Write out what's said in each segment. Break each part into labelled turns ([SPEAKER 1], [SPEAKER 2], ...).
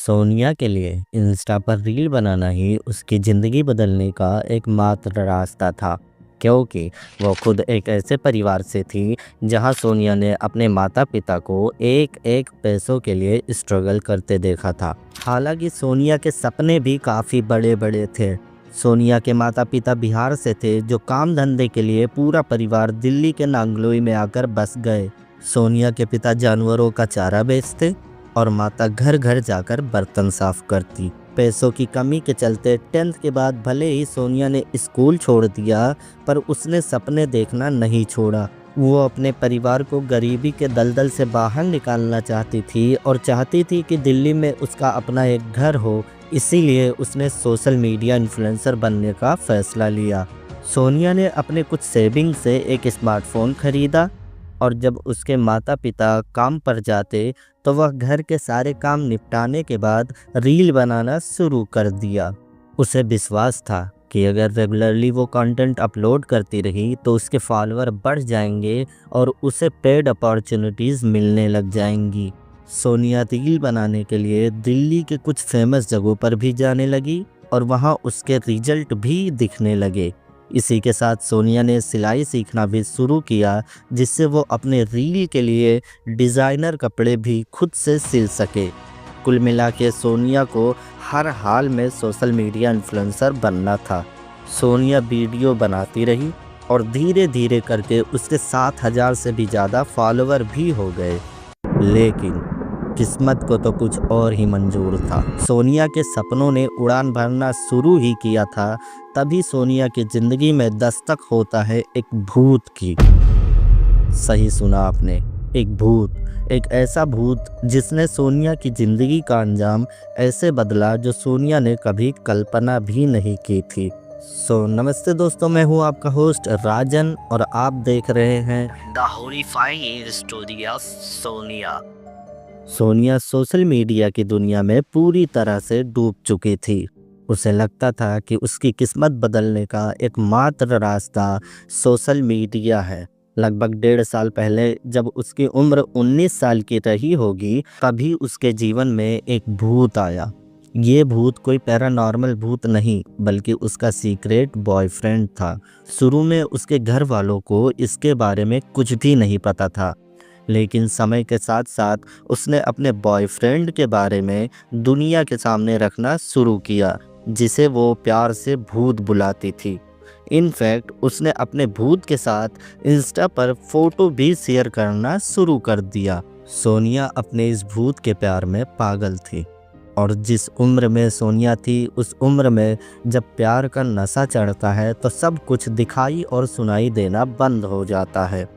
[SPEAKER 1] सोनिया के लिए इंस्टा पर रील बनाना ही उसकी ज़िंदगी बदलने का एकमात्र रास्ता था, क्योंकि वो खुद एक ऐसे परिवार से थी जहां सोनिया ने अपने माता पिता को एक एक पैसों के लिए स्ट्रगल करते देखा था। हालांकि सोनिया के सपने भी काफ़ी बड़े बड़े थे। सोनिया के माता पिता बिहार से थे, जो काम धंधे के लिए पूरा परिवार दिल्ली के नांगलोई में आकर बस गए। सोनिया के पिता जानवरों का चारा बेचते और माता घर घर जाकर बर्तन साफ करती। पैसों की कमी के चलते 10th के बाद भले ही सोनिया ने स्कूल छोड़ दिया, पर उसने सपने देखना नहीं छोड़ा। वो अपने परिवार को गरीबी के दलदल से बाहर निकालना चाहती थी और चाहती थी कि दिल्ली में उसका अपना एक घर हो। इसीलिए उसने सोशल मीडिया इन्फ्लुएंसर बनने का फैसला लिया। सोनिया ने अपने कुछ सेविंग से एक स्मार्टफोन खरीदा और जब उसके माता पिता काम पर जाते तो वह घर के सारे काम निपटाने के बाद रील बनाना शुरू कर दिया। उसे विश्वास था कि अगर रेगुलरली वो कंटेंट अपलोड करती रही तो उसके फॉलोअर बढ़ जाएंगे और उसे पेड अपॉर्चुनिटीज़ मिलने लग जाएंगी। सोनिया रील बनाने के लिए दिल्ली के कुछ फेमस जगहों पर भी जाने लगी और वहाँ उसके रिजल्ट भी दिखने लगे। इसी के साथ सोनिया ने सिलाई सीखना भी शुरू किया, जिससे वो अपने रील के लिए डिज़ाइनर कपड़े भी खुद से सिल सके। कुल मिला के सोनिया को हर हाल में सोशल मीडिया इन्फ्लुएंसर बनना था। सोनिया वीडियो बनाती रही और धीरे धीरे करके उसके 7,000 से भी ज़्यादा फॉलोअर भी हो गए। लेकिन किस्मत को तो कुछ और ही मंजूर था। सोनिया के सपनों ने उड़ान भरना शुरू ही किया था, तभी सोनिया की ज़िंदगी में दस्तक होता है एक भूत की। सही सुना आपने, एक भूत। एक ऐसा भूत जिसने सोनिया की ज़िंदगी का अंजाम ऐसे बदला जो सोनिया ने कभी कल्पना भी नहीं की थी। नमस्ते दोस्तों, मैं हूँ आपका होस्ट राजन और आप देख रहे हैं the horrifying story of Sonia. Sonia social media की दुनिया में पूरी तरह से डूब चुकी थी। उसे लगता था कि उसकी किस्मत बदलने का एकमात्र रास्ता सोशल मीडिया है। लगभग 1.5 साल पहले जब उसकी उम्र 19 साल की रही होगी, तभी उसके जीवन में एक भूत आया। ये भूत कोई पैरानॉर्मल भूत नहीं, बल्कि उसका सीक्रेट बॉयफ्रेंड था। शुरू में उसके घर वालों को इसके बारे में कुछ भी नहीं पता था, लेकिन समय के साथ साथ उसने अपने बॉयफ्रेंड के बारे में दुनिया के सामने रखना शुरू किया, जिसे वो प्यार से भूत बुलाती थी। इनफैक्ट उसने अपने भूत के साथ इंस्टा पर फोटो भी शेयर करना शुरू कर दिया। सोनिया अपने इस भूत के प्यार में पागल थी और जिस उम्र में सोनिया थी, उस उम्र में जब प्यार का नशा चढ़ता है तो सब कुछ दिखाई और सुनाई देना बंद हो जाता है।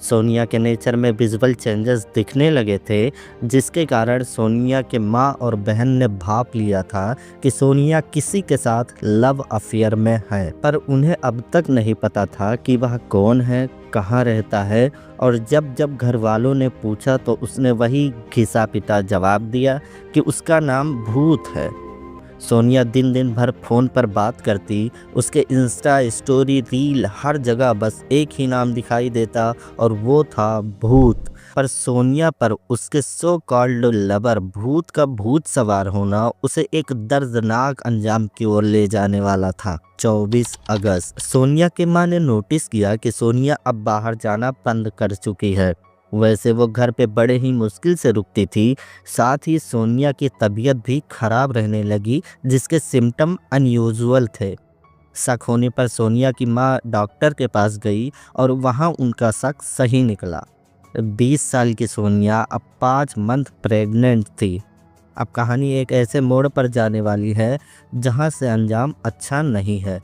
[SPEAKER 1] सोनिया के नेचर में विजुअल चेंजेस दिखने लगे थे, जिसके कारण सोनिया के माँ और बहन ने भाप लिया था कि सोनिया किसी के साथ लव अफेयर में है, पर उन्हें अब तक नहीं पता था कि वह कौन है, कहाँ रहता है। और जब जब घर वालों ने पूछा तो उसने वही घिसा पिटा जवाब दिया कि उसका नाम भूत है। सोनिया दिन दिन भर फ़ोन पर बात करती, उसके इंस्टा स्टोरी रील हर जगह बस एक ही नाम दिखाई देता और वो था भूत। पर सोनिया पर उसके सो कॉल्ड लवर भूत का भूत सवार होना उसे एक दर्दनाक अंजाम की ओर ले जाने वाला था। 24 अगस्त सोनिया की मां ने नोटिस किया कि सोनिया अब बाहर जाना बंद कर चुकी है। वैसे वो घर पे बड़े ही मुश्किल से रुकती थी। साथ ही सोनिया की तबीयत भी खराब रहने लगी, जिसके सिम्टम अनयूजुअल थे। शक होने पर सोनिया की मां डॉक्टर के पास गई और वहां उनका शक सही निकला। 20 साल की सोनिया अब 5 मंथ प्रेग्नेंट थी। अब कहानी एक ऐसे मोड़ पर जाने वाली है जहां से अंजाम अच्छा नहीं है।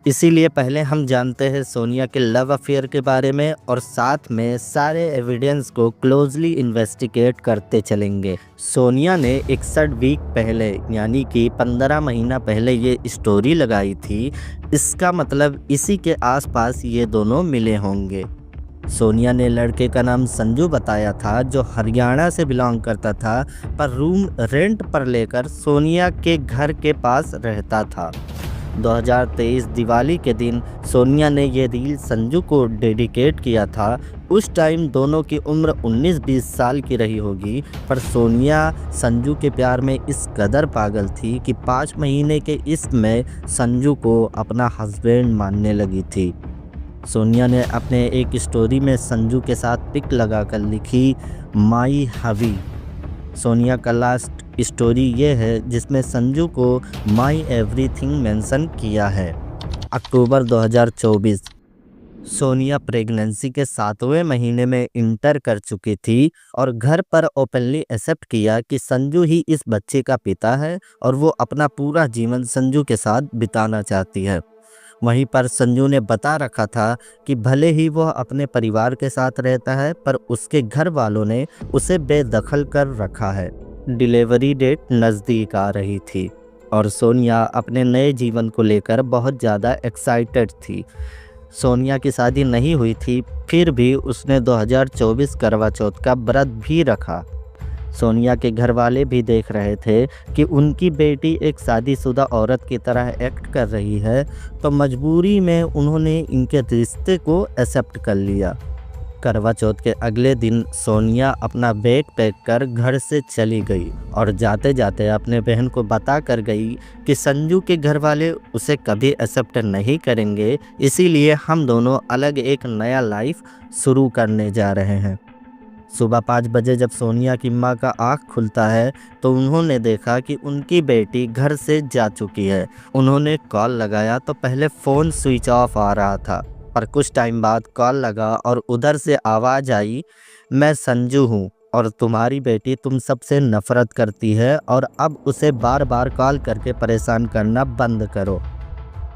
[SPEAKER 1] इसीलिए पहले हम जानते हैं सोनिया के लव अफेयर के बारे में और साथ में सारे एविडेंस को क्लोजली इन्वेस्टिगेट करते चलेंगे। सोनिया ने 61 वीक पहले, यानी कि 15 महीना पहले ये स्टोरी लगाई थी। इसका मतलब इसी के आसपास ये दोनों मिले होंगे। सोनिया ने लड़के का नाम संजू बताया था, जो हरियाणा से बिलोंग करता था, पर रूम रेंट पर लेकर सोनिया के घर के पास रहता था। 2023 दिवाली के दिन सोनिया ने ये रील संजू को डेडिकेट किया था। उस टाइम दोनों की उम्र 19-20 साल की रही होगी, पर सोनिया संजू के प्यार में इस कदर पागल थी कि 5 महीने के इश्क में संजू को अपना हस्बैंड मानने लगी थी। सोनिया ने अपने एक स्टोरी में संजू के साथ पिक लगाकर लिखी, माई हबी। सोनिया का लास्ट स्टोरी ये है जिसमें संजू को माई एवरीथिंग मेंशन किया है। अक्टूबर 2024। सोनिया प्रेगनेंसी के 7वें महीने में इंटर कर चुकी थी और घर पर ओपनली एक्सेप्ट किया कि संजू ही इस बच्चे का पिता है और वो अपना पूरा जीवन संजू के साथ बिताना चाहती है। वहीं पर संजू ने बता रखा था कि भले ही वह अपने परिवार के साथ रहता है, पर उसके घर वालों ने उसे बेदखल कर रखा है। डिलीवरी डेट नज़दीक आ रही थी और सोनिया अपने नए जीवन को लेकर बहुत ज़्यादा एक्साइटेड थी। सोनिया की शादी नहीं हुई थी, फिर भी उसने 2024 करवा चौथ का व्रत भी रखा। सोनिया के घर वाले भी देख रहे थे कि उनकी बेटी एक शादीशुदा औरत की तरह एक्ट कर रही है, तो मजबूरी में उन्होंने इनके रिश्ते को एक्सेप्ट कर लिया। करवा चौथ के अगले दिन सोनिया अपना बैग पैक कर घर से चली गई और जाते जाते अपने बहन को बता कर गई कि संजू के घर वाले उसे कभी एक्सेप्ट नहीं करेंगे, इसीलिए हम दोनों अलग एक नया लाइफ शुरू करने जा रहे हैं। सुबह 5 बजे जब सोनिया की मां का आँख खुलता है तो उन्होंने देखा कि उनकी बेटी घर से जा चुकी है। उन्होंने कॉल लगाया तो पहले फ़ोन स्विच ऑफ आ रहा था, पर कुछ टाइम बाद कॉल लगा और उधर से आवाज़ आई, मैं संजू हूँ और तुम्हारी बेटी तुम सबसे नफ़रत करती है और अब उसे बार बार कॉल करके परेशान करना बंद करो।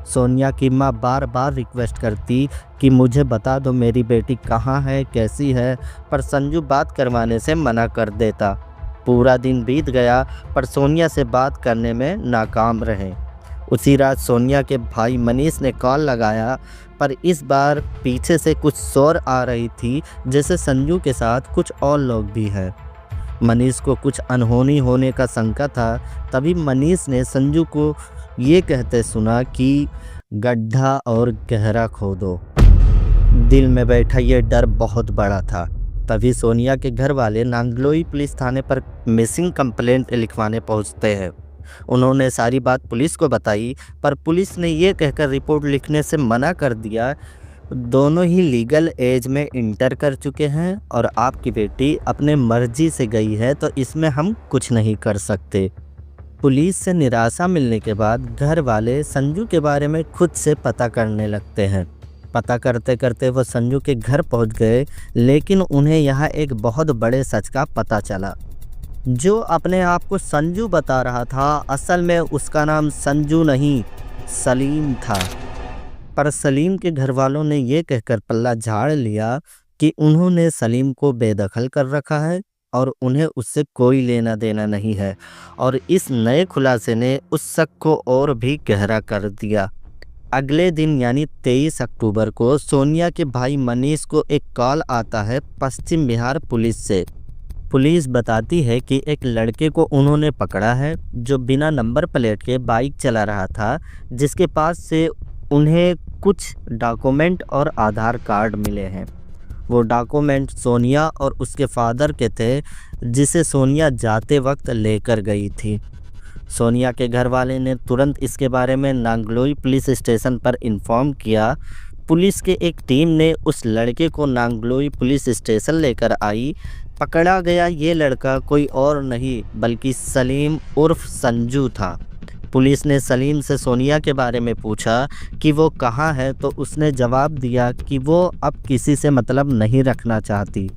[SPEAKER 1] सोनिया की माँ बार बार रिक्वेस्ट करती कि मुझे बता दो मेरी बेटी कहाँ है, कैसी है, पर संजू बात करवाने से मना कर देता। पूरा दिन बीत गया पर सोनिया से बात करने में नाकाम रहे। उसी रात सोनिया के भाई मनीष ने कॉल लगाया, पर इस बार पीछे से कुछ शोर आ रही थी, जैसे संजू के साथ कुछ और लोग भी हैं। मनीष को कुछ अनहोनी होने का शंका था। तभी मनीष ने संजू को ये कहते सुना कि गड्ढा और गहरा खोदो। दिल में बैठा ये डर बहुत बड़ा था। तभी सोनिया के घर वाले नांगलोई पुलिस थाने पर मिसिंग कंप्लेंट लिखवाने पहुंचते हैं। उन्होंने सारी बात पुलिस को बताई, पर पुलिस ने ये कहकर रिपोर्ट लिखने से मना कर दिया, दोनों ही लीगल एज में इंटर कर चुके हैं और आपकी बेटी अपने मर्जी से गई है, तो इसमें हम कुछ नहीं कर सकते। पुलिस से निराशा मिलने के बाद घर वाले संजू के बारे में खुद से पता करने लगते हैं। पता करते करते वो संजू के घर पहुंच गए, लेकिन उन्हें यहाँ एक बहुत बड़े सच का पता चला। जो अपने आप को संजू बता रहा था, असल में उसका नाम संजू नहीं सलीम था। पर सलीम के घर वालों ने ये कहकर पल्ला झाड़ लिया कि उन्होंने सलीम को बेदखल कर रखा है और उन्हें उससे कोई लेना देना नहीं है, और इस नए खुलासे ने उस शक को और भी गहरा कर दिया। अगले दिन यानी 23 अक्टूबर को सोनिया के भाई मनीष को एक कॉल आता है पश्चिम बिहार पुलिस से। पुलिस बताती है कि एक लड़के को उन्होंने पकड़ा है जो बिना नंबर प्लेट के बाइक चला रहा था, जिसके पास से उन्हें कुछ डॉक्यूमेंट और आधार कार्ड मिले हैं। वो डॉक्यूमेंट सोनिया और उसके फादर के थे, जिसे सोनिया जाते वक्त लेकर गई थी। सोनिया के घर वाले ने तुरंत इसके बारे में नांगलोई पुलिस स्टेशन पर इन्फॉर्म किया। पुलिस के एक टीम ने उस लड़के को नांगलोई पुलिस स्टेशन लेकर आई। पकड़ा गया ये लड़का कोई और नहीं बल्कि सलीम उर्फ संजू था। पुलिस ने सलीम से सोनिया के बारे में पूछा कि वो कहाँ है, तो उसने जवाब दिया कि वो अब किसी से मतलब नहीं रखना चाहती।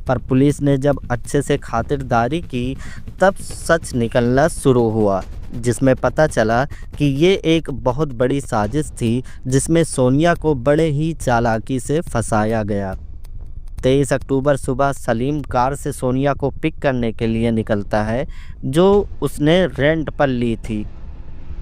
[SPEAKER 1] पर पुलिस ने जब अच्छे से खातिरदारी की तब सच निकलना शुरू हुआ, जिसमें पता चला कि ये एक बहुत बड़ी साजिश थी, जिसमें सोनिया को बड़े ही चालाकी से फंसाया गया। 23 अक्टूबर सुबह सलीम कार से सोनिया को पिक करने के लिए निकलता है, जो उसने रेंट पर ली थी।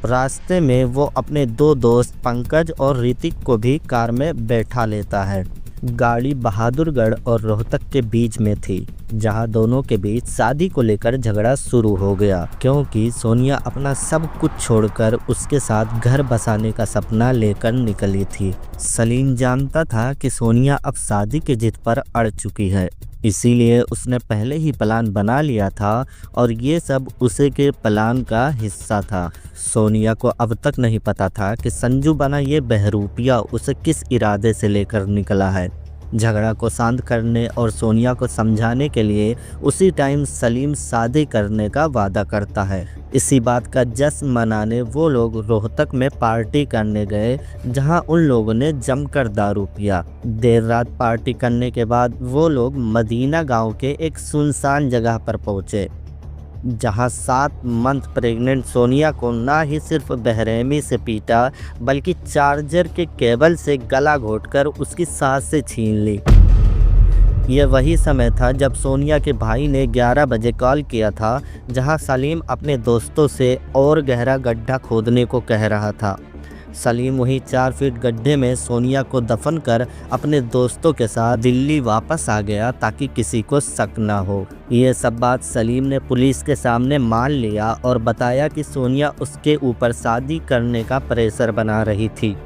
[SPEAKER 1] रास्ते में वो अपने 2 दोस्त पंकज और ऋतिक को भी कार में बैठा लेता है। गाड़ी बहादुरगढ़ और रोहतक के बीच में थी, जहां दोनों के बीच शादी को लेकर झगड़ा शुरू हो गया, क्योंकि सोनिया अपना सब कुछ छोड़कर उसके साथ घर बसाने का सपना लेकर निकली थी। सलीम जानता था कि सोनिया अब शादी की जिद पर अड़ चुकी है, इसीलिए उसने पहले ही प्लान बना लिया था और ये सब उसी के प्लान का हिस्सा था। सोनिया को अब तक नहीं पता था कि संजू बना ये बहरूपिया उसे किस इरादे से लेकर निकला है। झगड़ा को शांत करने और सोनिया को समझाने के लिए उसी टाइम सलीम शादी करने का वादा करता है। इसी बात का जश्न मनाने वो लोग रोहतक में पार्टी करने गए, जहां उन लोगों ने जमकर दारू पिया। देर रात पार्टी करने के बाद वो लोग मदीना गांव के एक सुनसान जगह पर पहुंचे, जहां 7 मंथ प्रेग्नेंट सोनिया को ना ही सिर्फ बेरहमी से पीटा, बल्कि चार्जर के केबल से गला घोंटकर उसकी सांस से छीन ली। यह वही समय था जब सोनिया के भाई ने 11 बजे कॉल किया था, जहां सलीम अपने दोस्तों से और गहरा गड्ढा खोदने को कह रहा था। सलीम वही 4 फीट गड्ढे में सोनिया को दफन कर अपने दोस्तों के साथ दिल्ली वापस आ गया, ताकि किसी को शक ना हो। ये सब बात सलीम ने पुलिस के सामने मान लिया और बताया कि सोनिया उसके ऊपर शादी करने का प्रेशर बना रही थी,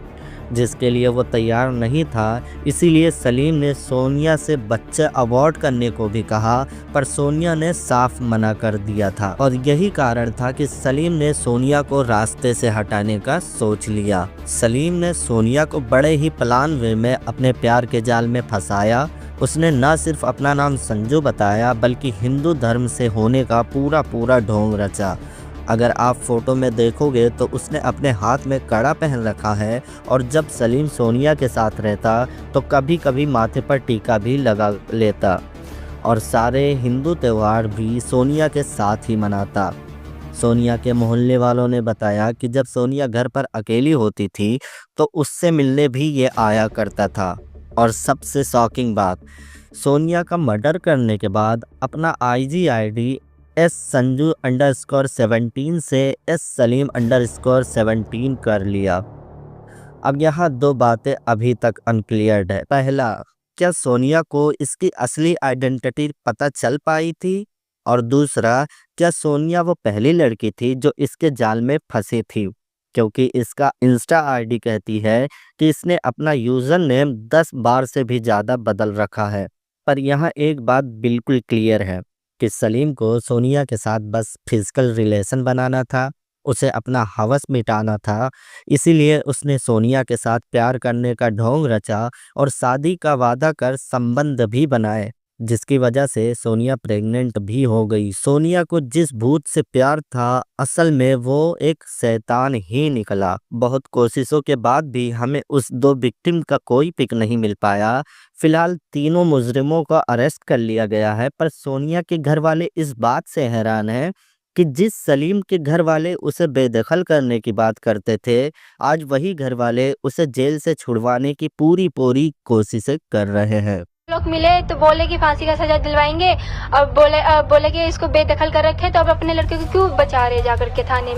[SPEAKER 1] जिसके लिए वो तैयार नहीं था। इसीलिए सलीम ने सोनिया से बच्चा अवॉइड करने को भी कहा, पर सोनिया ने साफ मना कर दिया था और यही कारण था कि सलीम ने सोनिया को रास्ते से हटाने का सोच लिया। सलीम ने सोनिया को बड़े ही प्लान वे में अपने प्यार के जाल में फंसाया। उसने न सिर्फ अपना नाम संजू बताया, बल्कि हिंदू धर्म से होने का पूरा ढोंग रचा। अगर आप फोटो में देखोगे तो उसने अपने हाथ में कड़ा पहन रखा है, और जब सलीम सोनिया के साथ रहता तो कभी कभी माथे पर टीका भी लगा लेता और सारे हिंदू त्यौहार भी सोनिया के साथ ही मनाता। सोनिया के मोहल्ले वालों ने बताया कि जब सोनिया घर पर अकेली होती थी तो उससे मिलने भी ये आया करता था। और सबसे शॉकिंग बात, सोनिया का मर्डर करने के बाद अपना IG ID SSanju_17 से SSalim_17 कर लिया। अब यहाँ 2 बातें अभी तक अनक्लियर्ड है। पहला, क्या सोनिया को इसकी असली आइडेंटिटी पता चल पाई थी? और दूसरा, क्या सोनिया वो पहली लड़की थी जो इसके जाल में फंसी थी? क्योंकि इसका इंस्टा ID कहती है कि इसने अपना यूज़र नेम 10 बार से भी ज़्यादा बदल रखा है। पर यहाँ एक बात बिल्कुल क्लियर है कि सलीम को सोनिया के साथ बस फिजिकल रिलेशन बनाना था, उसे अपना हवस मिटाना था। इसीलिए उसने सोनिया के साथ प्यार करने का ढोंग रचा और शादी का वादा कर संबंध भी बनाए, जिसकी वजह से सोनिया प्रेग्नेंट भी हो गई। सोनिया को जिस भूत से प्यार था, असल में वो एक शैतान ही निकला। बहुत कोशिशों के बाद भी हमें उस 2 विक्टिम का कोई पिक नहीं मिल पाया। फिलहाल तीनों मुजरिमों को अरेस्ट कर लिया गया है, पर सोनिया के घर वाले इस बात से हैरान हैं कि जिस सलीम के घर वाले उसे बेदखल करने की बात करते थे, आज वही घर वाले उसे जेल से छुड़वाने की पूरी कोशिशें कर रहे हैं।
[SPEAKER 2] लोग मिले तो बोले कि फांसी का सजा दिलवाएंगे, और बोले कि इसको बेदखल कर रखे, तो अब अपने लड़के को क्यों बचा रहे जाकर के थाने में।